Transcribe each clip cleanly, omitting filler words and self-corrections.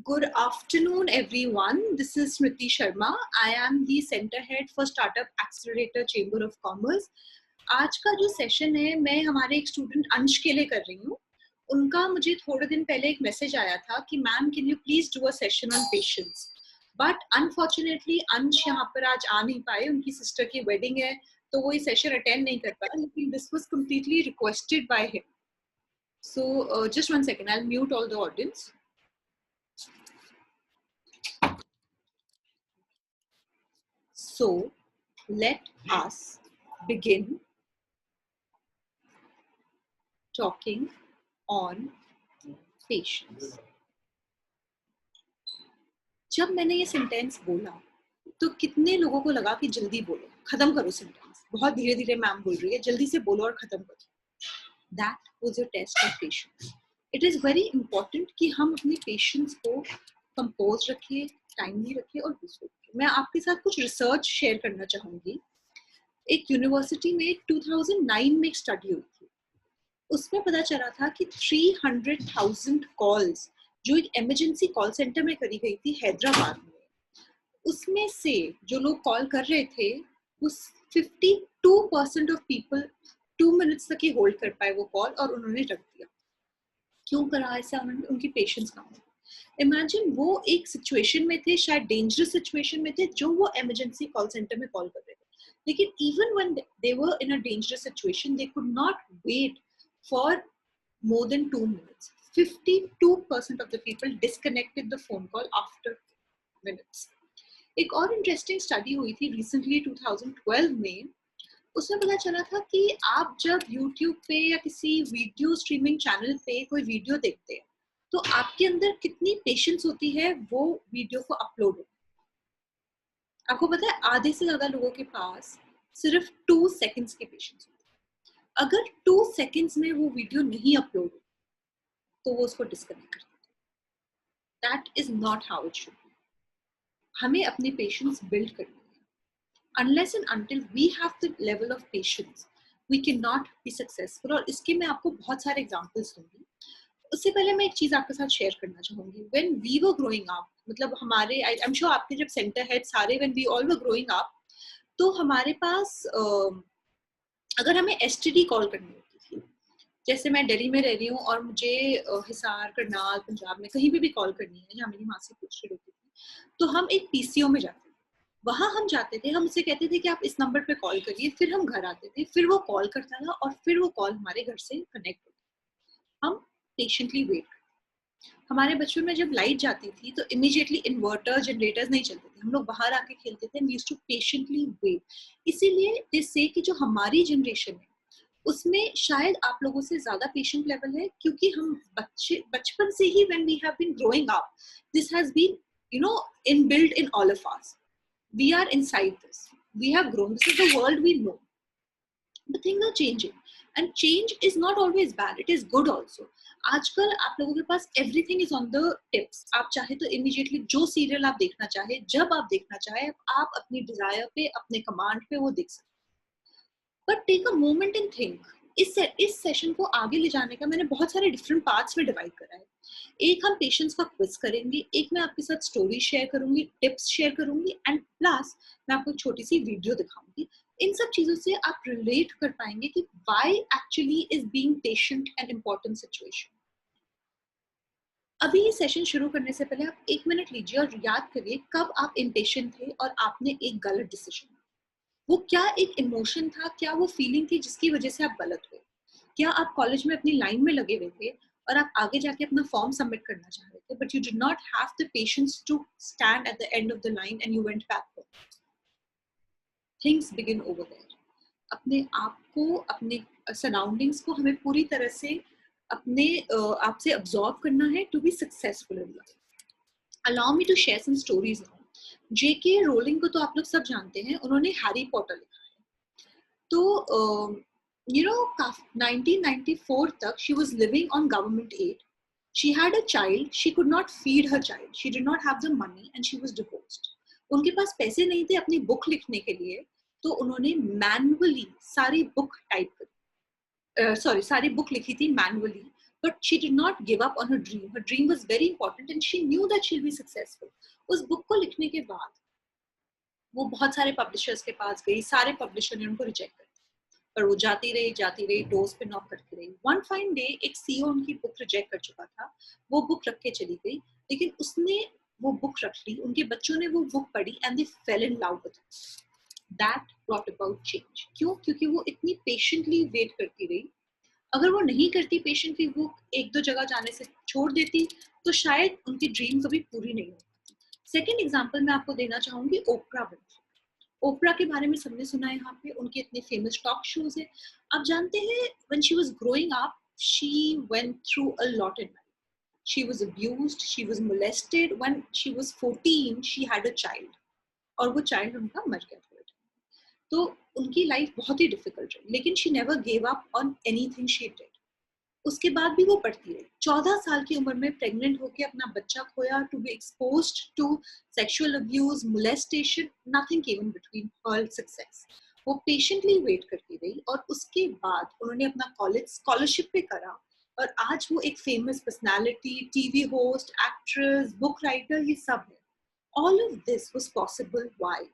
Good afternoon, everyone. This is Smriti Sharma. I am the Center Head for Startup Accelerator Chamber of Commerce. आज का जो session है मैं हमारे एक स्टूडेंट अंश के लिए कर रही हूँ. उनका मुझे थोड़े दिन पहले एक मैसेज आया था कि ma'am can you please do a session on patience. But unfortunately अंश यहाँ पर आज आ नहीं पाए. उनकी सिस्टर की वेडिंग है तो वो ये सेशन अटेंड नहीं कर पाया. लेकिन this was completely requested by him. So just one second, I will mute all the audience. So let us begin talking on patience. जब मैंने ये सेंटेंस बोला तो कितने लोगों को लगा कि जल्दी बोलो, खत्म करो सेंटेंस, बहुत धीरे धीरे मैम बोल रही है, जल्दी से बोलो और खत्म करो. That was a test of patience. It is very important कि हम अपने पेशेंस को कंपोज रखिए, टाइमली रखिए और दूसरों को. मैं आपके साथ कुछ रिसर्च शेयर करना चाहूंगी. एक यूनिवर्सिटी में 2009 में एक स्टडी हुई थी. उसमें पता चला था कि 300,000 कॉल्स जो एक इमरजेंसी कॉल सेंटर में करी गई थी हैदराबाद में, उसमें से जो लोग कॉल कर रहे थे उस 52% ऑफ पीपल 2 मिनट्स तक ही होल्ड कर पाए वो कॉल और उन्होंने रख दिया. क्यों करा ऐसा? उनकी पेशेंस कम है. इमेजिन वो एक सिचुएशन में थे, शायद डेंजरस सिचुएशन में थे, जो वो इमरजेंसी कॉल सेंटर में कॉल कर रहे थे. लेकिन even when they were in a dangerous situation, they could not wait for more than 2 minutes. 52% of the people disconnected the phone call after minutes. एक और इंटरेस्टिंग स्टडी हुई थी recently 2012 में. उसमें पता चला था कि आप जब YouTube पे या किसी वीडियो स्ट्रीमिंग चैनल पे कोई वीडियो देखते हैं तो आपके अंदर कितनी पेशेंस होती है वो वीडियो को अपलोड होने. आपको पता है आधे से ज्यादा लोगों के पास सिर्फ 2 सेकंड्स की पेशेंस होती है. अगर 2 सेकंड्स में वो वीडियो नहीं अपलोड हो तो वो उसको डिस्कनेक्ट कर देते. That is not how it should be. हमें अपनी पेशेंस बिल्ड करनी है. Unless and until we have the level of patience we can not be successful. और इसके मैं आपको बहुत सारे एग्जांपल्स दूंगी. उससे पहले मैं एक चीज आपके साथ शेयर करना चाहूंगी. When we were growing up, मतलब हमारे, आई एम श्योर आपके जब सेंटर हेड सारे, when we all were growing up, तो हमारे पास अगर हमें एसटीडी कॉल करनी होती थी, जैसे मैं दिल्ली में रह रही हूँ और मुझे हिसार, करनाल, पंजाब में कहीं भी कॉल करनी है जहाँ मेरी माँ से पोस्टेड होती थी, तो हम एक पीसीओ में जाते थे. वहां हम जाते थे, हम उसे कहते थे कि आप इस नंबर पे कॉल करिए. फिर हम घर आते थे, फिर वो कॉल करता था और फिर वो कॉल हमारे घर से कनेक्ट होती. हम पेशेंटली वेट. हमारे बचपन में जब लाइट जाती थी तो इमीडिएटली इन्वर्टर, जनरेटर्स नहीं चलते थे, हम लोग बाहर आके खेलते थे. We used to patiently wait. इसीलिए दे से कि जो हमारी जनरेशन है उसमें शायद आप लोगों से ज्यादा पेशेंट लेवल है, क्योंकि हम बचपन से ही when we have been growing up, this has been inbuilt in all of us. We are inside this. We have grown. This is the world we know. But things are changing and change is not always bad, it is good also. आजकल आप लोगों के पास everything is on the tips. आप चाहे तो immediately जो serial आप देखना चाहे, जब आप देखना चाहे, आप अपनी डिजायर पे, अपने कमांड पे वो देख सकते. But take a moment and think. इस सेशन को आगे ले जाने का मैंने बहुत सारे डिफरेंट पार्ट्स में डिवाइड करा है. एक हम पेशेंस का क्विज करेंगे, एक मैं आपके साथ स्टोरी शेयर करूंगी, टिप्स शेयर करूंगी, एंड प्लस मैं आपको एक छोटी सी वीडियो दिखाऊंगी. इन सब चीजों से आप रिलेट कर पाएंगे कि why actually is being patient an important situation. अभी ये सेशन शुरू करने से पहले आप 1 मिनट लीजिए और याद करिए कब आप इम्पेशेंट थे और आपने एक गलत डिसीजन. वो क्या एक इमोशन था, क्या वो फीलिंग थी जिसकी वजह से आप गलत हुए? क्या आप कॉलेज में अपनी लाइन में लगे हुए थे और आप आगे जाके अपना फॉर्म सबमिट करना चाह रहे थे, but you did not have the patience to stand at the end of the line and you went back. Things begin over there. अपने आप को, अपने सराउंडिंग्स को हमें पूरी तरह से अपने आप से अब्सॉर्ब करना है to be successful in life. Allow me to share some stories now. JK Rowling को तो आप लोग सब जानते हैं, उन्होंने हैरी पॉटर लिखा है. तो 1994 तक she was living on government aid. She had a child, she could not feed her child, she did not have the money and she was divorced. उनके पास पैसे नहीं थे अपनी बुक लिखने के लिए, तो उन्होंने मैनुअली सारी बुक लिखी थी manually. but she did not give up on her dream. Her dream was very important and she knew that she'll be successful. उस बुक को लिखने के बाद वो बहुत सारे पब्लिशर्स के पास गई, सारे पब्लिशर ने उनको रिजेक्ट कर दिया, पर वो जाती रही, डोर्स पे नॉक करती रही. वन फाइन डे एक सीईओ उनकी बुक रिजेक्ट कर चुका था, वो बुक रख के चली गई, लेकिन उसने वो बुक रख ली, उनके बच्चों ने वो बुक पढ़ी and they fail in love with it. That brought about change. क्यों? क्योंकि वो इतनी पेशेंटली वेट करती रही. अगर वो नहीं करती पेशेंटली, वो एक दो जगह जाने से छोड़ देती, तो शायद उनकी ड्रीम कभी पूरी नहीं होती. सेकेंड एग्जाम्पल मैं आपको देना चाहूंगी ओपरा विंफ्री. ओपरा के बारे में सबने सुना है, यहाँ पे उनके इतने फेमस टॉक शोज है. आप जानते हैं when she was growing up she went through a lot in life. She was abused, she was molested. When she was 14 she had a child, और वो चाइल्ड उनका मर गया था. तो उनकी लाइफ बहुत ही डिफिकल्ट रही, लेकिन she never give up on anything she did. उसके बाद भी वो पढ़ती रही. 14 साल की उम्र में प्रेग्नेंट होकर अपना बच्चा खोया, to be exposed to sexual abuse, molestation, nothing came in between her success. वो पेशेंटली वेट करती रही और उसके बाद उन्होंने अपना कॉलेज स्कॉलरशिप पे करा, और आज वो एक famous personality, TV host, actress, book writer, ये सब है. All of this was possible why?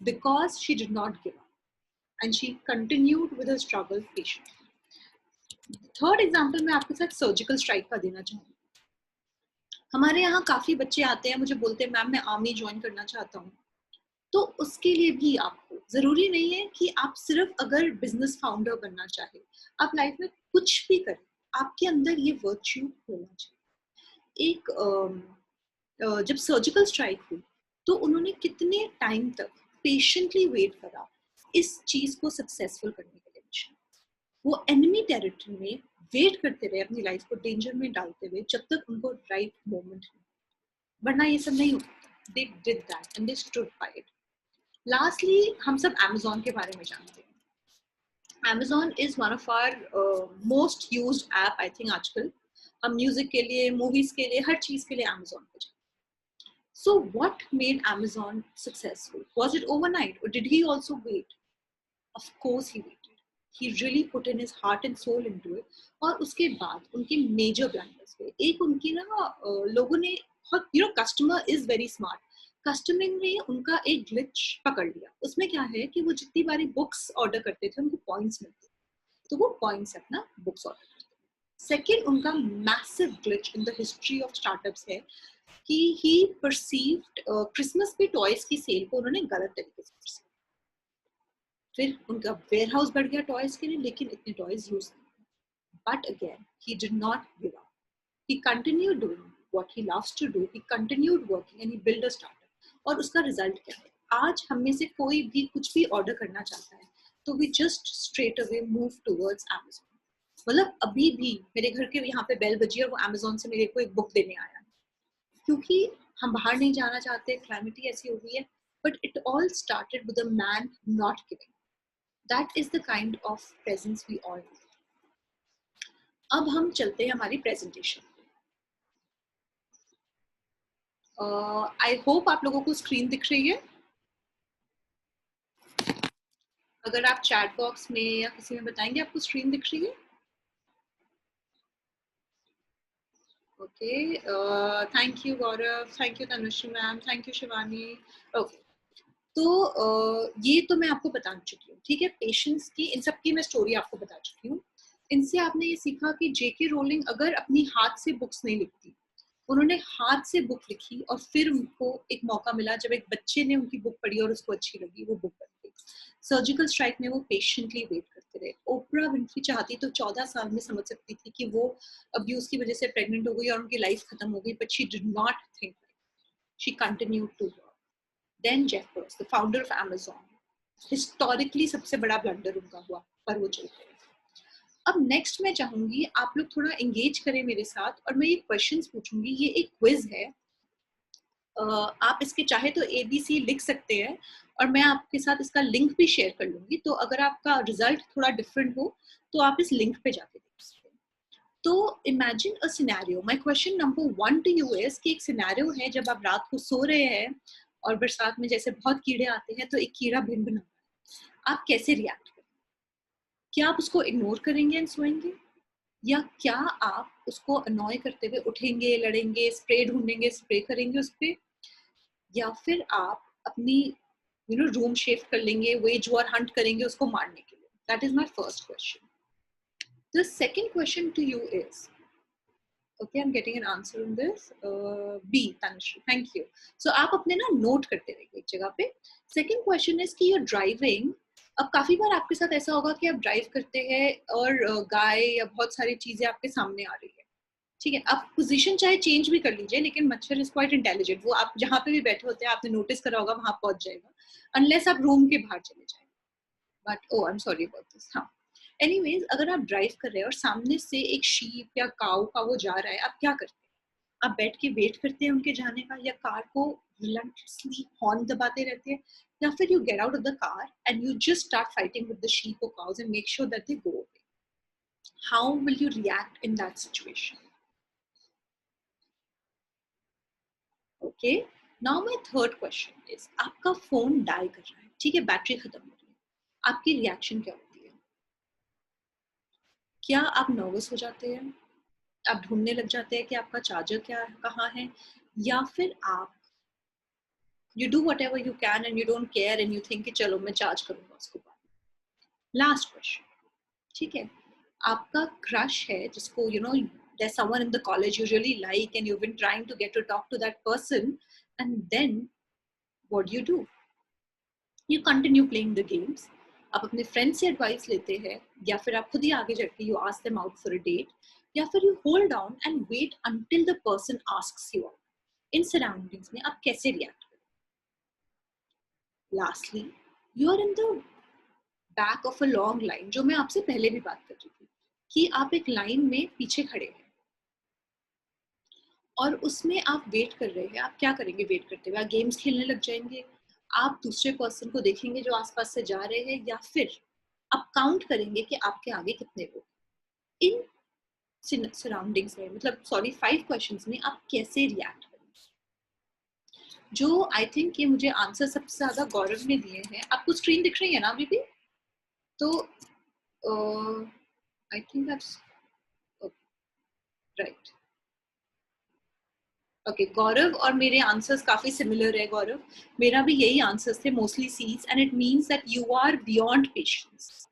Because she did not give up and she continued with her struggle patiently. Third example मैं आपके साथ सर्जिकल स्ट्राइक का देना चाहूंगी. हमारे यहाँ काफी बच्चे आते हैं, मुझे बोलते हैं मैम मैं आर्मी ज्वाइन करना चाहता हूँ. तो उसके लिए भी आपको जरूरी नहीं है कि आप सिर्फ अगर बिजनेस फाउंडर बनना चाहे, आप लाइफ में कुछ भी करें, आपके अंदर ये वर्च्यू होना चाहिए. जब सर्जिकल स्ट्राइक हुई तो उन्होंने कितने टाइम तक पेशेंटली वेट करा इस चीज को सक्सेसफुल करने के लिए. वो एनिमी टेरिटरी में वेट करते रहे, अपनी लाइफ को डेंजर में डालते हुए, जब तक उनको राइट मोमेंट नहीं, वरना ये सब नहीं होता. They did that and they stood by it. Lastly हम सब Amazon के बारे में जानते हैं. Amazon is one of our most used app I think आजकल. हम म्यूजिक के लिए, मूवीज के लिए, हर चीज के लिए Amazon पे जाते हैं. So what made Amazon successful? Was it overnight or did he also wait? Of course he waited. He really put in his heart and soul into it. और उसके बाद उनके major blunders हुए. एक उनकी ना लोगों ने बहुत, customer is very smart. Customer ने उनका एक ग्लिच पकड़ लिया. उसमें क्या है कि वो जितनी बारी बुक्स ऑर्डर करते थे उनको पॉइंट्स मिलते, तो वो पॉइंट्स अपना बुक्स ऑर्डर करते. सेकेंड उनका massive glitch in the history of startups है कि ही परसीव्ड क्रिसमस पे टॉयज की सेल को उन्होंने गलत तरीके से परसीव. फिर उनका वेयर हाउस बढ़ गया टॉयज के लिए, लेकिन इतने टॉयज यूज नहीं. But again he did not give up. He continued doing what he loves to do. He continued working and he build a startup. और उसका रिजल्ट क्या है? आज हम में से कोई भी कुछ भी ऑर्डर करना चाहता है तो we just straight away move towards Amazon. मतलब अभी भी मेरे घर के यहाँ पे बेल बजी और वो Amazon से मेरे को एक बुक देने आया, क्योंकि हम बाहर नहीं जाना चाहते, क्लाइमेट ही ऐसी हो गई है. But it all started with a man not giving. That is the kind of presence we all need. अब हम चलते हैं हमारी प्रेजेंटेशन. आई होप आप लोगों को स्क्रीन दिख रही है. अगर आप चैट बॉक्स में या किसी में बताएंगे आपको स्क्रीन दिख रही है. Okay, thank you Gaurav, thank you Tanushree ma'am, thank you Shivani. Okay, तो ये तो मैं आपको बता चुकी हूँ, ठीक है. पेशेंस की, इन सब की मैं स्टोरी आपको बता चुकी हूँ. इनसे आपने ये सीखा कि जेके रोलिंग अगर अपनी हाथ से बुक्स नहीं लिखती, उन्होंने हाथ से बुक लिखी और फिर उनको एक मौका मिला जब एक बच्चे ने उनकी बुक पढ़ी और उसको अच्छी लगी, वो बुक बन गई. सर्जिकल स्ट्राइक में वो पेशेंटली वेट करते रहे. ओपरा विंफ्री चाहती तो 14 साल में समझ सकती थी कि वो अब्यूज की वजह से प्रेग्नेंट हो गई और उनकी लाइफ खत्म हो गई, but she did not think. She continued to work. Then Jeff Bezos, the founder of Amazon, historically सबसे बड़ा ब्लंडर उनका हुआ, पर वो चल गए. अब नेक्स्ट मैं चाहूंगी आप लोग थोड़ा एंगेज करें मेरे साथ, और मैं ये क्वेश्चंस पूछूंगी. ये एक क्विज है. आप इसके चाहे तो ABC लिख सकते हैं और मैं आपके साथ इसका लिंक भी शेयर कर लूंगी. तो अगर आपका रिजल्ट थोड़ा डिफरेंट हो तो आप इस लिंक पे जाके देख सकते हैं. तो imagine a scenario. My question number 1 to you is कि एक सिनेरियो है जब आप रात को सो रहे हैं और बरसात में जैसे बहुत कीड़े आते हैं, तो एक कीड़ा भिन भिन, आप कैसे रिएक्ट करेंगे? क्या आप उसको इग्नोर करेंगे एंड सोएंगे, या क्या आप उसको अनॉय करते हुए उठेंगे, लड़ेंगे, स्प्रे ढूंढेंगे, स्प्रे करेंगे उस पर, या फिर आप अपनी रूम शिफ्ट कर लेंगे, वेज वॉर हंट करेंगे उसको मारने के लिए. That is my first question. The second question to you is, okay, I'm getting an answer on this. B, Tanushree, thank you. So आप अपने ना नोट करते रहिए एक जगह पे. सेकंड क्वेश्चन इज कि you're driving. अब काफी बार आपके साथ ऐसा होगा कि आप ड्राइव करते हैं और गाय या बहुत सारी चीजें आपके सामने आ रही है. ठीक है, आप पोजीशन चाहे चेंज भी कर लीजिए, लेकिन मच्छर इज क्वाइट इंटेलिजेंट. वो आप जहाँ पे भी बैठे होते हैं आपने नोटिस करा होगा वहां पहुंच जाएगा, अनलेस आप रूम के बाहर चले जाए. But oh I am sorry about this. हाँ, एनीवेज, अगर आप ड्राइव कर रहे हैं और सामने से एक शीप या काऊ का वो जा रहा है, आप क्या करते हैं? आप बैठ के वेट करते हैं उनके जाने का, या कार को रिलेंटलेसली हॉर्न दबाते रहते हैं, या फिर you get out of the car and you just start fighting with the sheep और cows and make sure that they go away. How will you react in that situation? Okay, now my third question is, आपका phone die कर रहा है, ठीक है, battery खत्म हो रही है, आपकी रिएक्शन क्या होती है? क्या आप नर्वस हो जाते हैं, आप ढूंढने लग जाते हैं कि आपका चार्जर क्या कहाँ है, या फिर आप you do whatever you can and you don't care and you think कि चलो मैं चार्ज करूंगा उसको बाद में. लास्ट क्वेश्चन, ठीक है, आपका क्रश है जिसको there's someone in the college you really like and you've been trying to get to talk to that person, and then what do? You continue playing the games. आप अपने friend से advice लेते हैं, या फिर आप खुद ही आगे जाके you ask them out for a date, या फिर you hold on and wait until the person asks you out. इन सराउंडिंग्स में आप कैसे रिएक्ट करें? Lastly, you are in the back of a long line, जो मैं आपसे पहले भी बात कर रही थी कि आप एक लाइन में पीछे खड़े हैं और उसमें आप वेट कर रहे हैं. आप क्या करेंगे वेट करते हुए? आप गेम्स खेलने लग जाएंगे, आप दूसरे पर्सन को देखेंगे जो आसपास से जा रहे हैं, या फिर आप काउंट करेंगे कि आपके आगे कितने लोग. इन सराउंडिंग्स में, मतलब सॉरी 5 क्वेश्चंस में आप कैसे रिएक्ट करेंगे? जो आई थिंक ये मुझे आंसर सबसे ज्यादा गौरव ने दिए हैं. आपको स्क्रीन दिख रही है ना अभी भी? तो I think that's right. Okay, Gaurav और मेरे आंसर्स काफी सिमिलर है. गौरव, मेरा भी यही आंसर्स थे, mostly C's, and it means that you are beyond patience.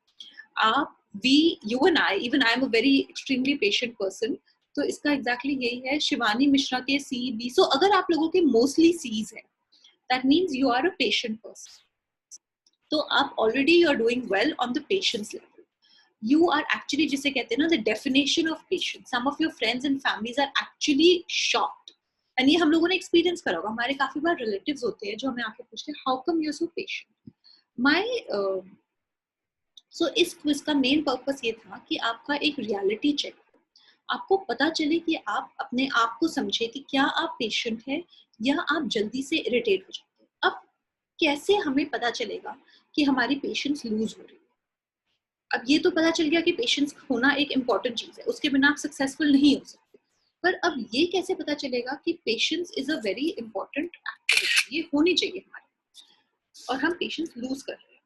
आप, we, you and I, even I am a very extremely patient person. तो इसका एग्जैक्टली यही है. शिवानी मिश्रा के सी बी. सो अगर आप लोगों के मोस्टली सीज है, that means you are a patient person. तो आप already you are doing well on the patience level. You are actually, जिसे कहते हैं ना, the definition of patience. Some of your friends and families are actually shocked. And ये हम लोगों ने एक्सपीरियंस करा होगा. हमारे काफी बार रिलेटिव्स होते हैं जो हमें आके पूछते हैं how come you're so patient. My so इस क्विज का मेन पर्पस ये था कि आपका एक रियलिटी चेक, आपको पता चले कि आप अपने आप को समझे कि क्या आप पेशेंट है या आप जल्दी से इरिटेट हो जाते हैं. अब कैसे हमें पता चलेगा कि हमारी पेशेंस लूज हो रही है? अब ये तो पता चल गया कि पेशेंस होना एक इम्पॉर्टेंट चीज है, उसके बिना आप सक्सेसफुल नहीं हो सकते. पर अब ये कैसे पता चलेगा कि patience is a very important activity, ये होनी चाहिए हमारे, और हम पेशेंस लूज कर रहे हैं?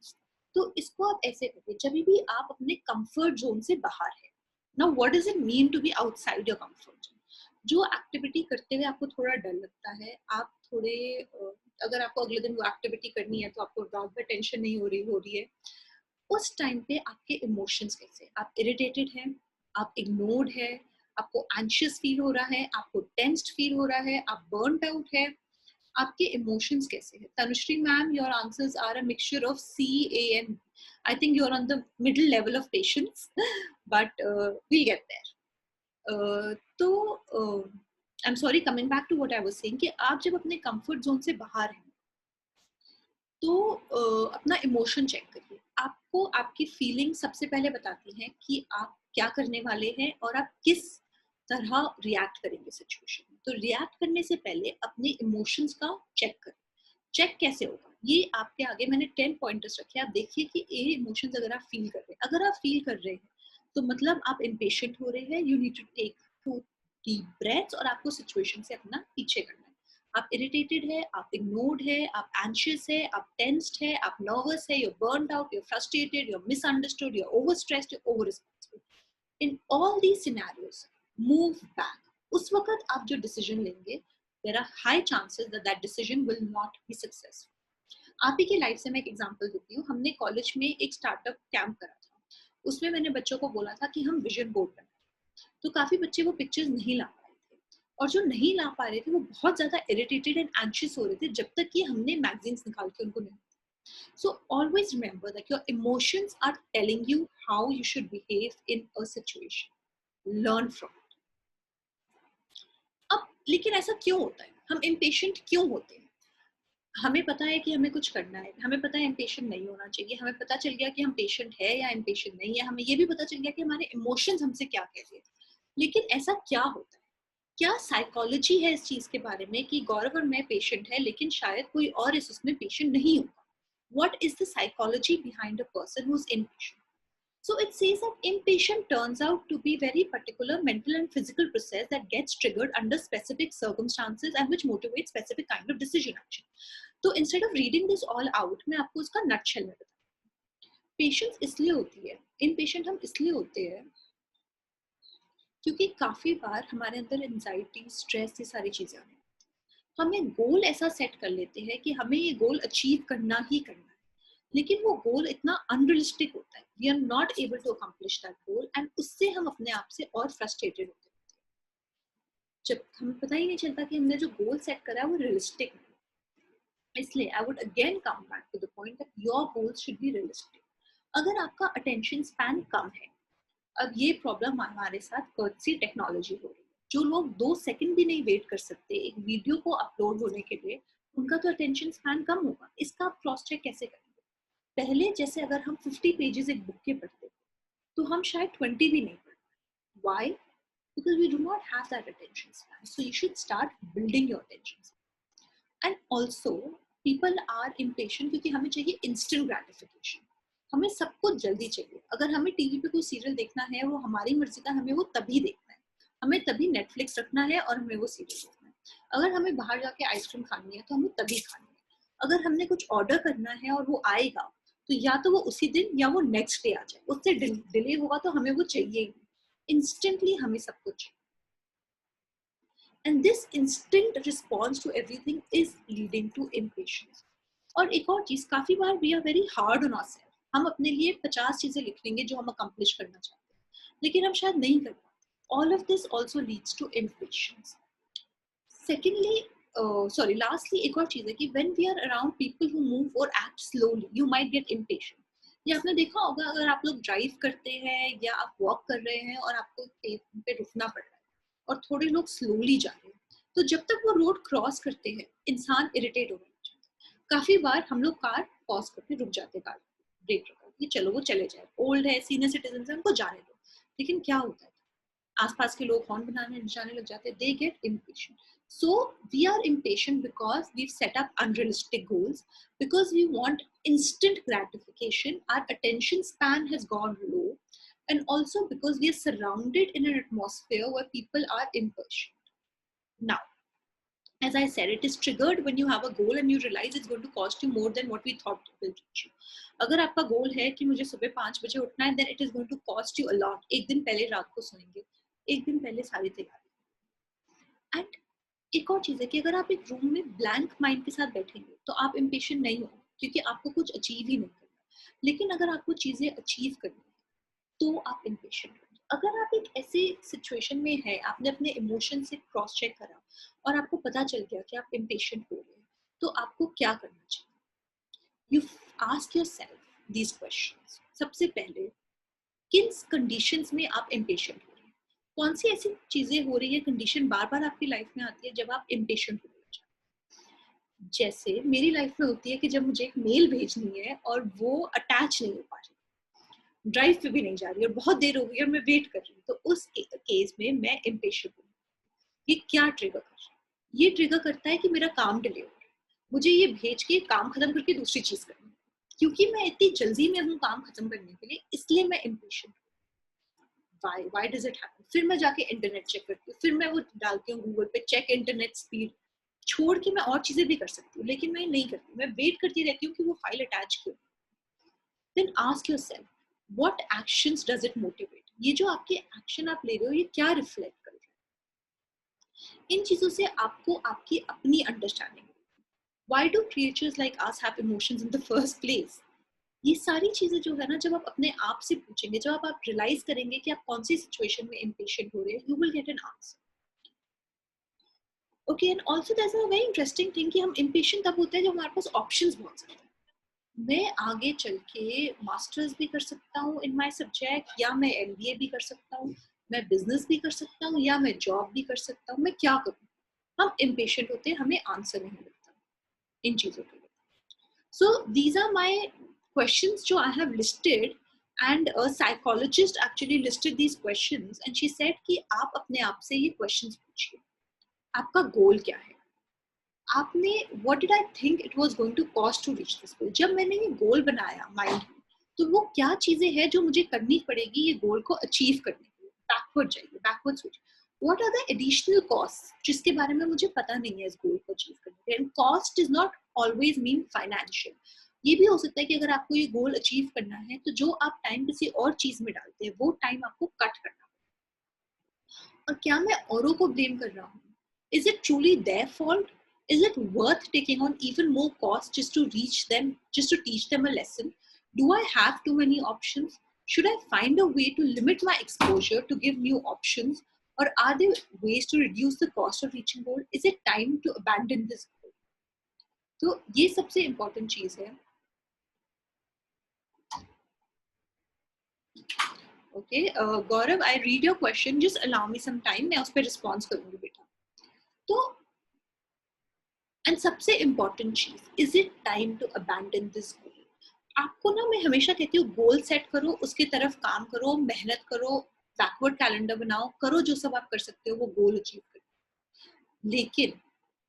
तो इसको आप ऐसे करिए, जब भी आप अपने कंफर्ट जोन से बाहर है. Now what does it mean to be outside your comfort zone? जो एक्टिविटी करते हुए आपको थोड़ा डर लगता है, आप थोड़े अगर आपको अगले दिन वो एक्टिविटी करनी है तो आपको रात भर टेंशन नहीं हो रही है, उस टाइम पे आपके इमोशंस कैसे? आप इरिटेटेड हैं, आप इग्नोर्ड है, आपको एंशियस फील हो रहा है, आपको टेंस्ड फील हो रहा है, आप बर्नड आउट है, आपके इमोशंस कैसे हैं? Tanushree ma'am, your answers are a mixture of C, A and B. I think you're on the middle level of patience, but we'll get there. तो I'm sorry, coming back to what I was saying, कि आप जब अपने comfort zone से बाहर हैं, तो अपना इमोशन चेक करिए. आपको आपकी फीलिंग सबसे पहले बताती हैं कि आप क्या करने वाले हैं और आप किस तरह रिएक्ट करेंगे सिचुएशन में. तो रिएक्ट करने से पहले अपने इमोशंस का चेक करें. चेक कैसे होगा? ये आपके आगे मैंने 10 पॉइंटर्स रखे. आप देखिए कि ये इमोशंस अगर आप फील कर रहे हैं, अगर आप फील कर रहे हैं तो मतलब आप इम्पेशेंट हो रहे हैं. You need to take 2 deep breaths और आपको सिचुएशन से अपना पीछे करना है. आप इरिटेटेड है, आप इग्नोर्ड है, आप एंशियस है, आप टेंस्ड है, आप नर्वस है, you're burned out, you're frustrated, you're misunderstood, you're overstressed, you're over responsible. In all these scenarios, move back. उस वक्त आप जो डिसीजन लेंगे, there are high chances that that decision will not be successful. आप ही की life से मैं एक एग्जांपल देती हूँ. हमने कॉलेज में एक स्टार्टअप कैंप करा था. उसमें मैंने बच्चों को बोला था कि हम विजन बोर्ड बनाएं. तो काफी बच्चे वो पिक्चर्स नहीं ला पाए थे, और जो नहीं ला पा रहे थे वो बहुत ज्यादा इरिटेटेड एंड एंशियस हो रहे थे जब तक कि हमने मैगजीन्स निकाल के उनको नहीं. So always remember that your emotions are telling you how you should behave in a situation. Learn from it. अब लेकिन ऐसा क्यों होता है? हम impatient क्यों होते हैं? हमें पता है कि हमें कुछ करना है, हमें पता है impatient नहीं होना चाहिए, हमें पता चल गया कि हम patient है या impatient नहीं है, हमें ये भी पता चल गया कि हमारे emotions हमसे क्या कह रहे हैं. लेकिन ऐसा क्या होता है? क्या साइकोलॉजी है इस चीज के बारे में कि गौरव और मैं पेशेंट है लेकिन शायद कोई और इस उसमें पेशेंट नहीं होगा? What is the psychology behind a person who's impatient? So it says that impatient turns out to be very particular mental and physical process that gets triggered under specific circumstances and which motivates specific kind of decision action. So instead of reading this all out, मैं आपको इसका nutshell में बताऊँ. Patience इसलिए होती है, impatient हम इसलिए होते हैं क्योंकि काफी बार हमारे अंदर एंजाइटी, स्ट्रेस, ये सारी चीजें आने. हम एक गोल ऐसा सेट कर लेते हैं कि हमें ये गोल अचीव करना ही करना है, लेकिन वो गोल इतना अनरियलिस्टिक होता है, we are not able to accomplish that goal, and उससे हम अपने आप से और फ्रस्ट्रेटेड होते हैं. जब हमें पता ही नहीं चलता कि हमने जो गोल सेट करा है वो रियलिस्टिक है. इसलिए I would again come back to the point that your goals should be realistic. अगर आपका अटेंशन स्पैन कम है, अब ये प्रॉब्लम हमारे साथ कर्टसी टेक्नोलॉजी हो रही है. जो लोग 2 सेकंड भी नहीं वेट कर सकते एक वीडियो को अपलोड होने के लिए, उनका तो अटेंशन स्पैन कम होगा. इसका आप क्रॉस चेक कैसे करेंगे? पहले जैसे अगर हम 50 पेजेस एक बुक के पढ़ते तो हम शायद 20 भी नहीं पढ़ते. Why? Because we do not have that attention span. So you should start building your attention span. And also people are impatient क्योंकि हमें चाहिए इंस्टेंट ग्रेटिफिकेशन. हमें सब कुछ जल्दी चाहिए. अगर हमें टीवी पे कोई सीरियल देखना है, वो हमारी मर्जी का, हमें वो तभी देखना है, हमें तभी नेटफ्लिक्स रखना है और हमें वो सीरियल देखना है. अगर हमें बाहर जाके आइसक्रीम खानी है तो हमें तभी खानी है. अगर हमने कुछ ऑर्डर करना है और वो आएगा तो या तो वो उसी दिन या वो नेक्स्ट डे आ जाए. उससे डिले होगा तो हमें वो चाहिए ही. इंस्टेंटली हमें सब कुछ चाहिए. And this instant response to everything is leading to impatience. और एक और चीज, काफी बार we are very hard on ourselves. हम अपने लिए 50 चीजें लिख लेंगे जो हम accomplish करना चाहते हैं, लेकिन हम शायद नहीं कर पाते. All of this also leads to impatience. Secondly, lastly, एक और चीज है कि when we are around people who move or act slowly, you might get impatient. ये आपने देखा होगा, अगर आप लोग ड्राइव करते हैं या आप वॉक कर रहे हैं और आपको पे रुकना पड़ रहा है और थोड़े लोग स्लोली जा रहे हैं, तो जब तक वो रोड क्रॉस करते हैं इंसान इरिटेट होने लग जाता है. काफी बार हम लोग कार पॉज करके रुक जाते, कार ब्रेक लगा कि चलो वो चले जाए, ओल्ड है, सीनियर सिटीजन है, उनको जाने दो. लेकिन क्या होता है, आसपास के लोग हॉर्न बनाने जाने लग जाते हैं. They get impatient. So we are impatient because we've set up unrealistic goals, because we want instant gratification, our attention span has gone low, and also because we are surrounded in an atmosphere where people are impatient. Now, as I said, it is triggered when you have a goal and you realize it's going to cost you more than what we thought it will teach you. अगर आपका गोल है कि मुझे सुबह 5 बजे उठना है, then it is going to cost you a lot. एक दिन पहले रात को सोएंगे, एक दिन पहले सारी तैयारी. एंड एक और चीज है कि अगर आप एक रूम में ब्लैंक माइंड के साथ बैठेंगे तो आप इम्पेशेंट नहीं हो, क्योंकि आपको कुछ अचीव ही नहीं करना. लेकिन अगर आपको चीजें अचीव करनी है तो आप इम्पेशेंट हो. अगर आप एक ऐसे सिचुएशन में है, आपने अपने इमोशन से क्रॉस चेक करा और आपको पता चल गया कि आप इम्पेशेंट हो रहे हैं, तो आपको क्या करना चाहिए? You ask yourself these questions. सबसे पहले, किन कंडीशंस में आप इम्पेशेंट हो? कौन सी ऐसी चीजें हो रही है, कंडीशन बार बार आपकी लाइफ में आती है जब आप इम्पेशेंट हो जाते हैं? जैसे मेरी लाइफ में होती है कि जब मुझे एक मेल भेजनी है और वो अटैच नहीं हो पा रही, ड्राइव पे भी नहीं जा रही और बहुत देर हो गई और मैं वेट कर रही हूँ, तो उस केस में मैं इम्पेशेंट हूँ. ये क्या ट्रिगर कर रहा है? ये ट्रिगर करता है कि मेरा काम डिले हो रहा है, मुझे ये भेज के काम खत्म करके दूसरी चीज करनी है. क्योंकि मैं इतनी जल्दी में हूँ काम खत्म करने के लिए, इसलिए मैं इम्पेशेंट हूँ. Why does it happen? फिर मैं जाके इंटरनेट चेक करती हूँ, फिर मैं वो डालती हूँ गूगल पे, चेक इंटरनेट स्पीड. छोड़ के मैं और चीजें भी कर सकती हूँ, लेकिन मैं नहीं करती. मैं वेट करती रहती हूँ कि वो फाइल अटैच क्यों. Then ask yourself, what actions does it motivate? ये जो आपके एक्शन आप ले रहे हो ये क्या रिफ्लेक्ट कर रहे हैं, इन चीजों से आपको आपकी अपनी understanding. Why do creatures like us have emotions in the first place? ये सारी चीजें जो है ना, जब आप अपने आप से पूछेंगे, जब आप रियलाइज करेंगे कि आप कौन सी सिचुएशन में इम्पेशेंट हो रहे हैं, you will get an answer. Okay, and also that's a very interesting thing कि हम इम्पेशेंट तब होते हैं जब हमारे पास ऑप्शंस बहुत सारे हैं। मैं आगे चल के मास्टर्स भी कर सकता हूँ इन माय सब्जेक्ट, या मैं एमबीए भी कर सकता हूँ, मैं बिजनेस भी कर सकता हूँ, या मैं जॉब भी कर सकता हूँ, मैं क्या करूँ? हम इम्पेशेंट होते हैं, हमें आंसर नहीं मिलता इन चीजों के लिए। So these are my questions जो I have listed, and a psychologist actually listed these questions and she said कि आप अपने आप से ये questions पूछिए, आपका गोल क्या है? आपने what did I think it was going to cost to reach this goal? जब मैंने ये गोल बनाया माइंड में, तो वो क्या चीजें हैं जो मुझे करनी पड़ेगी ये गोल को अचीव करने के लिए? बैकवर्ड जाइए, बैकवर्ड सोचिए, what are the additional costs जिसके बारे में मुझे पता नहीं है इस गोल को अचीव करने के लिए? And cost is not always mean financial. ये भी हो सकता है कि अगर आपको ये गोल अचीव करना है तो जो आप टाइम किसी और चीज में डालते हैं वो टाइम आपको कट करना है। और क्या मैं औरों को ब्लेम कर रहा हूँ? Is it truly their fault? Is it worth taking on even more cost just to reach them, just to teach them a lesson? Do I have too many options? Should I find a way to limit my exposure to give new options? Or are there ways to reduce the cost of reaching goal? Is it time to abandon this goal? तो ये सबसे important चीज है। Okay, Gaurav, I read your question. Just allow me some time. मैं उस पर response करूँगी बेटा। तो एंड सबसे इम्पोर्टेंट चीज, is it time to abandon this goal? आपको ना मैं हमेशा कहती हूँ गोल सेट करो, उसके तरफ काम करो, मेहनत करो, बैकवर्ड कैलेंडर बनाओ, करो जो सब आप कर सकते हो वो गोल अचीव करो। लेकिन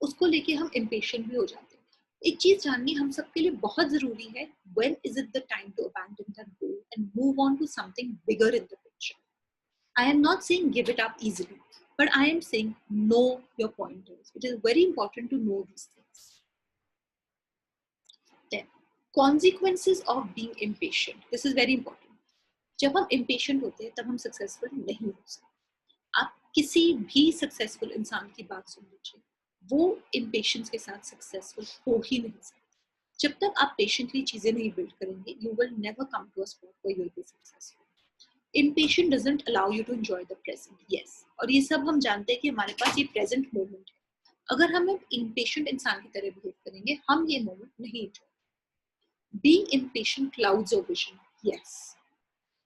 उसको लेके हम इम्पेशेंट भी हो जाते हैं। एक चीज जाननी हम सबके लिए बहुत जरूरी है, when is it the time to abandon that goal and move on to something bigger in the picture? I am not saying give it up easily, but I am saying know your pointers. It is very important to know these things. Then, consequences of being impatient. This is very important. जब हम impatient होते हैं तब हम successful नहीं हो सकते। आप किसी भी successful इंसान की बात सुन लीजिए, वो impatience के साथ successful हो ही नहीं सकते। जब तक आप patiently चीजें नहीं build करेंगे, you will never come to a spot where you will be successful. Impatient doesn't allow you to enjoy the present. Yes, और ये सब हम जानते हैं कि हमारे पास ये present moment है। अगर हम एक impatient इंसान की तरह behave करेंगे, हम ये moment नहीं enjoy। Being impatient clouds your vision. Yes,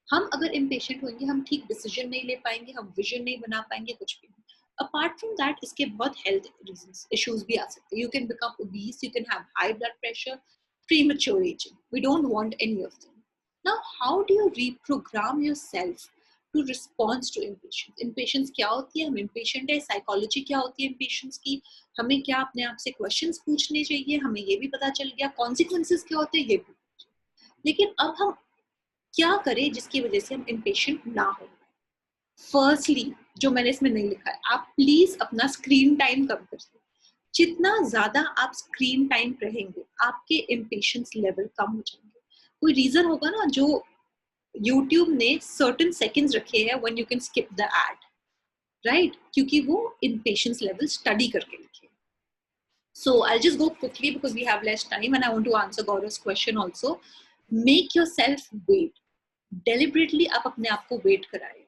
हम अगर impatient होंगे, हम ठीक decision नहीं ले पाएंगे, हम vision नहीं बना पाएंगे, कुछ भी नहीं। Apart from that, इसके बहुत health reasons, issues भी आ सकते हैं। You can become obese, you can have high blood pressure, premature aging. We don't want any of them. Now, how do you reprogram yourself to respond to impatience? Impatience क्या होती है? हम impatient है, psychology क्या होती है impatience की? हमें क्या अपने आप से questions पूछने चाहिए? हमें ये भी पता चल गया, consequences क्या होते हैं ये भी। लेकिन अब हम क्या करें जिसकी वजह से हम impatient ना हो? Firstly, जो मैंने इसमें नहीं लिखा है, आप प्लीज अपना स्क्रीन टाइम कम करिए। जितना ज्यादा आप स्क्रीन टाइम रहेंगे, आपके इम्पेशेंस लेवल कम हो जाएंगे। कोई रीजन होगा ना जो YouTube ने सर्टेन सेकंड्स रखे हैं when you can skip the ad, right? क्योंकि वो इम्पेशेंस लेवल स्टडी करके लिखे। So I'll just go quickly because we have less time and I want to answer Gaurav's question also. Make yourself wait. Deliberately आप अपने आप को wait कराएं।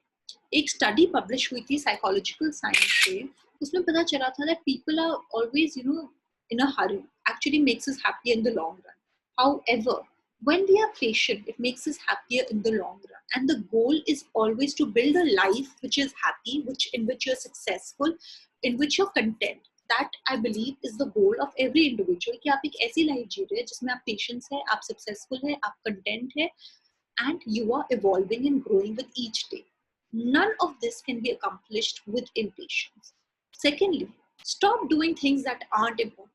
एक स्टडी पब्लिश हुई थी साइकोलॉजिकल साइंस पे, उसमें पता चला था that people are always, in a hurry. Actually makes us happier in the long run. However, when we are patient, it makes us happier in the long run. And the goal is always to build a life which is happy, in which you're successful, in which you're content. That I believe is the goal of every individual कि आप एक ऐसी life जी रहे हैं जिसमें आप patience है, आप सक्सेसफुल है, आप कंटेंट है, and you are evolving and growing with each day. None of this can be accomplished with impatience. Secondly, stop doing things that aren't important.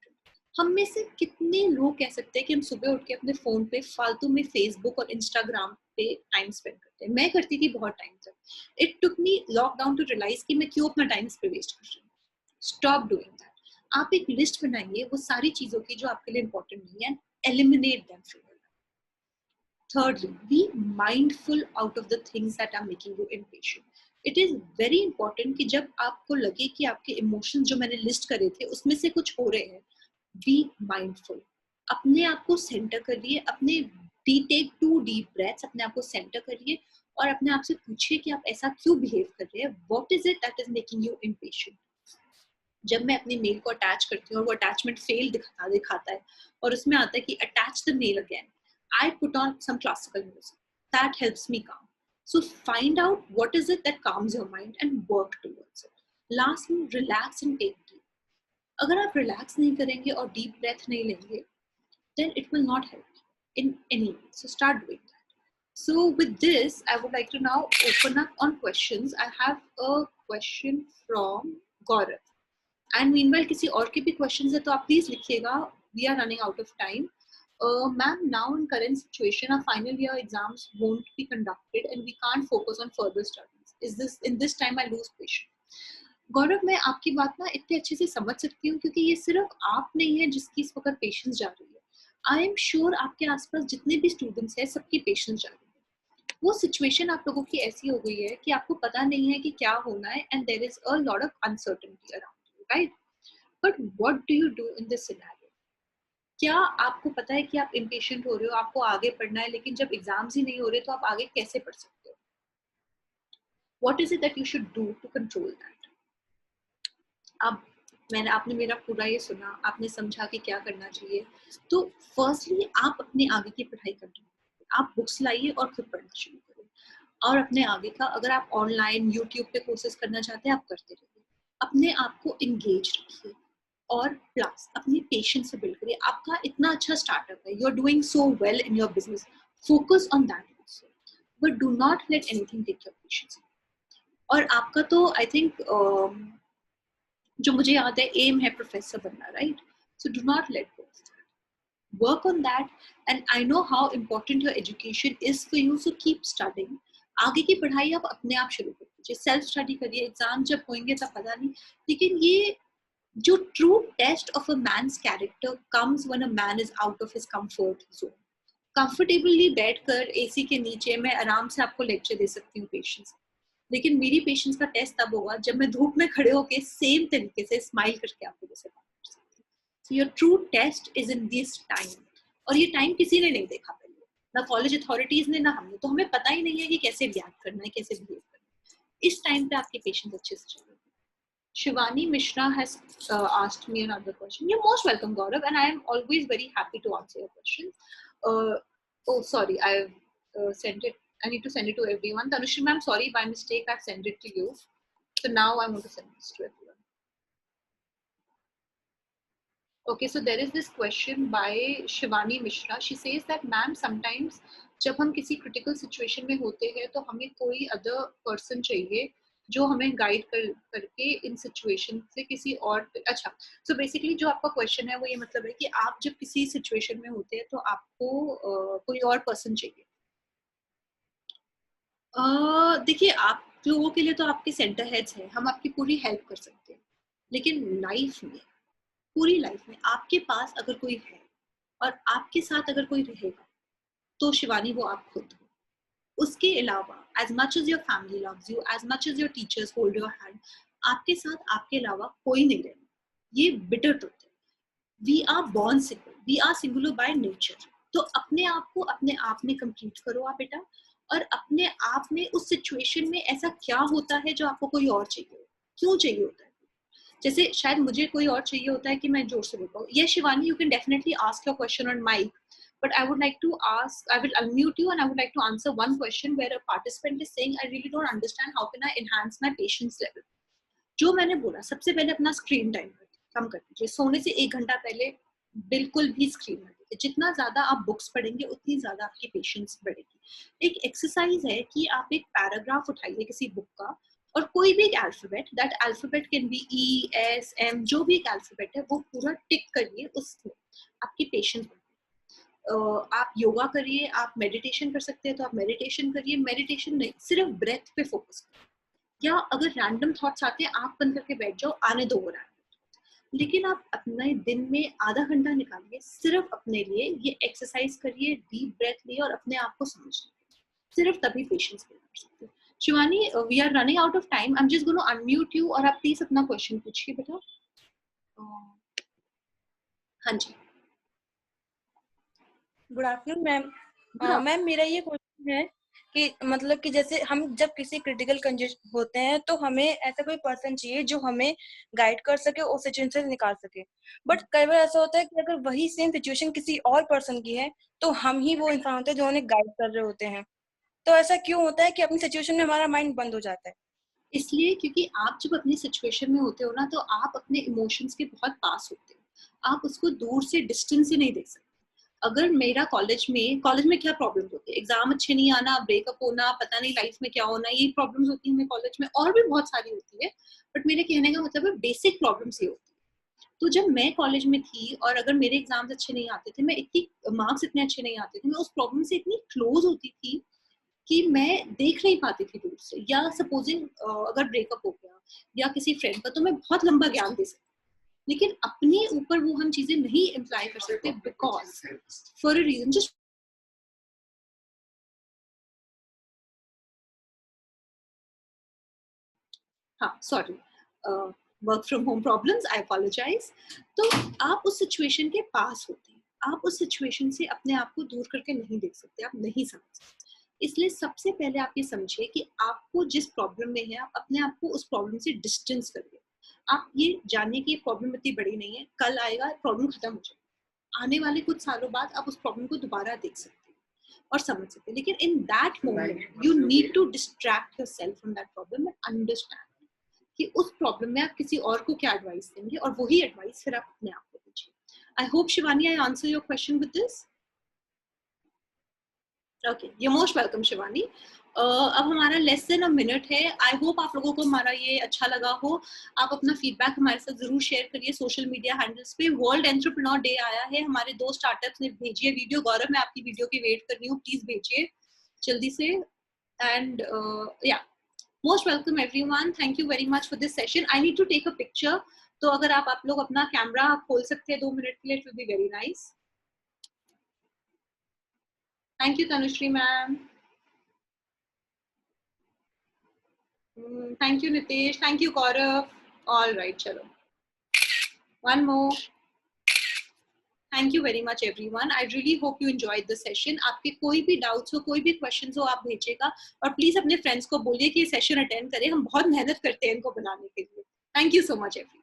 हम में से कितने लोग कह सकते हैं कि हम सुबह उठ के अपने फोन पे फालतू में फेसबुक और इंस्टाग्राम पे टाइम स्पेंड करते हैं? मैं करती थी बहुत टाइम तक। It took me lockdown to realise कि मैं क्यों अपना टाइम इस पे वेस्ट कर रही हूँ। Stop doing that. आप एक लिस्ट बनाइए वो सारी चीजों की जो आपके लिए इंपॉर्टेंट नहीं है, eliminate them from your life. Thirdly, be mindful out of the things that are making you impatient. It is very important कि जब आपको लगे कि आपके इमोशंस जो मैंने लिस्ट करे थे उसमें से कुछ हो रहे हैं, be mindful. अपने आप को सेंटर करिए, अपने टेक 2 डीप ब्रेथ्स, अपने आप को सेंटर करिए और अपने आप से पूछिए कि आप ऐसा क्यों बिहेव कर रहे हैं, what is it that is making you impatient. जब मैं अपनी मेल को अटैच करती हूँ और वो अटैचमेंट फेल दिखाता है और उसमें आता है कि attach the mail again, I put on some classical music that helps me calm. So find out what is it that calms your mind and work towards it. Lastly, relax and take deep. अगर आप relax नहीं करेंगे और deep breath नहीं लेंगे, then it will not help in any way. So start doing that. So with this, I would like to now open up on questions. I have a question from Gaurav. And meanwhile, किसी और के भी questions है तो आप please लिखिएगा. We are running out of time. Ma'am, now in current situation, our final year exams won't be conducted and we can't focus on further studies. In this time I lose patience. गौरव, मैं आपकी बात ना इतने अच्छे से समझ सकती हूँ क्योंकि ये सिर्फ आप नहीं है जिसकी इस वक्त पेशेंस जा रही है. आई एम श्योर आपके आसपास जितने भी स्टूडेंट्स हैं सबकी पेशेंस जा रही है. वो सिचुएशन आप लोगों की ऐसी हो गई है कि आपको पता नहीं है कि क्या होना है and there is a lot of uncertainty around you, right? But what do you do in this scenario? क्या आपको पता है कि आप इम्पेशेंट हो रहे हो, आपको आगे पढ़ना है, लेकिन जब एग्जाम्स ही नहीं हो रहे तो आप आगे कैसे पढ़ सकते हो? What is it that you should do to control that? अब आपने मेरा पूरा ये सुना, आपने समझा कि क्या करना चाहिए. तो फर्स्टली आप अपने आगे की पढ़ाई कंटिन्यू करिए, आप बुक्स लाइए और खुद पढ़ना शुरू करिए. और अपने आगे का अगर आप ऑनलाइन यूट्यूब पे कोर्सेज करना चाहते हैं आप करते रहिए. अपने आप को एंगेज रखिए और प्लस अपनी पेशेंस से बिल्ड करिए. आपका इतना अच्छा स्टार्टअप है, you are doing so well in your business, focus on that also, but do not let anything take your patience. और आपका तो आई थिंक जो मुझे याद है एम है प्रोफेसर बनना, right? So do not let go of that, work on that. And I know how important your education is for you, so keep studying. आगे की पढ़ाई आप अपने आप शुरू कर दीजिए, सेल्फ स्टडी करिए. एग्जाम जब होंगे तब पता नहीं, लेकिन ये जो true test of a man's character comes when a man is out of his comfort zone. Comfortably बैठकर एसी के नीचे मैं आराम से आपको लेक्चर दे सकती हूँ पेशेंस, लेकिन मेरी पेशेंस का टेस्ट तब होगा जब मैं धूप में खड़े होके सेम तरीके से स्माइल करके आप लोगों से बात कर सकती हूँ. So your true test is in this time. और ये टाइम किसी ने नहीं देखा पहले, ना कॉलेज अथॉरिटीज ने ना हमने, तो हमें पता ही नहीं है कि कैसे रिएक्ट करना है, कैसे बिहेव करना है. इस टाइम पे आपकी पेशेंस अच्छे से चलेगी. Shivani Mishra has asked me another question. You're most welcome, Gaurav, and I am always very happy to answer your questions. Oh, sorry, I've sent it. I need to send it to everyone. Tanushri ma'am, sorry, by mistake I've sent it to you. So now I want to send this to everyone. Okay, so there is this question by Shivani Mishra. She says that, ma'am, sometimes जब हम किसी critical situation में होते हैं तो हमें कोई other person चाहिए जो हमें गाइड करके इन सिचुएशन से किसी और. अच्छा, सो बेसिकली जो आपका क्वेश्चन है वो ये मतलब है कि आप जब किसी सिचुएशन में होते हैं तो आपको कोई और पर्सन चाहिए. देखिए, आप लोगों के लिए तो आपके सेंटर हेड्स हैं, हम आपकी पूरी हेल्प कर सकते हैं, लेकिन लाइफ में, पूरी लाइफ में आपके पास अगर कोई है और आपके साथ अगर कोई रहेगा तो शिवानी वो आप खुद हो. उसके अलावा as much as your family loves you, as much as your teachers hold your hand, आपके साथ आपके अलावा कोई नहीं रहेगा. ये बिटर ट्रुथ है. We are born single, we are singular by nature. तो अपने आप को अपने आप में कंप्लीट करो आप बेटा, और अपने आप में उस सिचुएशन में ऐसा क्या होता है जो आपको कोई और चाहिए, क्यों चाहिए होता है. जैसे शायद मुझे कोई और चाहिए होता है कि मैं जोर से बोल पाऊँ. Yes, Shivani, you can definitely ask your question on mic, but I would like to ask, I will unmute you and I would like to answer one question where a participant is saying, I really don't understand how can I enhance my patience level. जो मैंने बोला, सबसे पहले अपना screen time कम कर दीजिए. सोने से 1 घंटा पहले बिल्कुल भी स्क्रीन मत दीजिए. जितना ज्यादा आप बुक्स पढ़ेंगे उतनी ज्यादा आपकी पेशेंस बढ़ेगी. एक एक्सरसाइज है कि आप एक पैराग्राफ उठाइए किसी बुक का और कोई भी एक alphabet, that alphabet can be E S M, जो भी एक अल्फाबेट है वो पूरा टिक करिए. उसमें आपकी पेशेंस. आप योगा करिए, आप मेडिटेशन कर सकते हैं तो आप मेडिटेशन करिए. मेडिटेशन नहीं, सिर्फ ब्रेथ पे फोकस करिए. या अगर रैंडम थॉट्स आते हैं, आंख बंद करके बैठ जाओ, आने दो वो रैंडम. लेकिन आप अपने दिन में आधा घंटा निकालिए सिर्फ अपने लिए, ये एक्सरसाइज करिए, डीप ब्रेथ लिए और अपने आप को समझिए, सिर्फ तभी पेशेंस बिल्ड कर सकते हैं। Shivani, we are running out of time, I am just gonna unmute you और आप प्लीज अपना क्वेश्चन पूछिए बेटा। हाँ जी, good afternoon ma'am. Good. Ma'am मेरा ये क्वेश्चन है कि मतलब कि जैसे हम जब किसी क्रिटिकल कंडीशन होते हैं तो हमें ऐसा कोई पर्सन चाहिए जो हमें गाइड कर सके और सिचुएशन से निकाल सके, बट कई बार ऐसा होता है कि अगर वही सेम सिचुएशन किसी और पर्सन की है तो हम ही वो इंसान होते हैं जो उन्हें गाइड कर रहे होते हैं। तो ऐसा क्यों होता है कि अपनी सिचुएशन में हमारा माइंड बंद हो जाता है? इसलिए क्योंकि आप जब अपनी सिचुएशन में होते हो ना, तो आप अपने इमोशंस के बहुत पास होते हो, आप उसको दूर से डिस्टेंस से नहीं देख सकते। अगर मेरा कॉलेज में क्या प्रॉब्लम होती है, एग्जाम अच्छे नहीं आना, ब्रेकअप होना, पता नहीं लाइफ में क्या होना, ये प्रॉब्लम्स होती है कॉलेज में, और भी बहुत सारी होती है, बट मेरे कहने का मतलब है बेसिक प्रॉब्लम्स ये होती है। तो जब मैं कॉलेज में थी और अगर मेरे एग्जाम्स अच्छे नहीं आते थे, मैं इतनी मार्क्स इतने अच्छे नहीं आते थे, मैं उस प्रॉब्लम से इतनी क्लोज होती थी कि मैं देख नहीं पाती थी दूर से, या सपोजिंग अगर ब्रेकअप हो गया या किसी फ्रेंड का, तो मैं बहुत लंबा ज्ञान दे सकती, लेकिन अपने ऊपर वो हम चीजें नहीं इम्प्लाई कर सकते because for a reason, just हाँ sorry, work from home problems, I apologise. तो आप उस सिचुएशन के पास होते हैं, आप उस सिचुएशन से अपने आप को दूर करके नहीं देख सकते, आप नहीं समझ सकते। इसलिए सबसे पहले आप ये समझिए कि आपको जिस प्रॉब्लम में है, आप अपने आप को उस प्रॉब्लम से डिस्टेंस करिए। आप ये जानिए कि ये प्रॉब्लम इतनी बड़ी नहीं है, कल आएगा प्रॉब्लम खत्म हो जाएगा, आने वाले कुछ सालों बाद आप उस प्रॉब्लम को दोबारा देख सकते हैं और समझ सकते हैं। लेकिन in that moment you need to distract yourself from that problem and understand कि उस प्रॉब्लम में आप किसी और को क्या एडवाइस देंगे, और वही एडवाइस फिर आप अपने आप को दीजिए। I hope Shivani I answer your question with this. Okay, you most welcome Shivani. अब हमारा लेस देन अ मिनट है। आई होप आप लोगों को हमारा ये अच्छा लगा हो। आप अपना फीडबैक हमारे साथ जरूर शेयर करिए सोशल मीडिया हैंडल्स पे। वर्ल्ड एंटरप्रेन्योर डे आया है, हमारे 2 स्टार्टअप्स ने भेजी है वीडियो। गौरव, मैं आपकी वीडियो की वेट कर रही हूँ, प्लीज भेजिए जल्दी से। And yeah, most welcome everyone, thank you very much for this session. I need to take a picture, तो अगर आप लोग अपना कैमरा खोल सकते हैं 2 मिनट के लिए, it will be very nice. Thank you Tanushree ma'am. Thank you, Nitesh. Thank you, Gaurav. All right, chalo. One more. Thank you very much, everyone. I really hope you enjoyed the session. आपके कोई भी doubts हो, कोई भी questions हो, आप भेजिएगा और please अपने friends को बोलिए कि ये session attend करें। हम बहुत मेहनत करते हैं इनको बनाने के लिए. Thank you so much, everyone.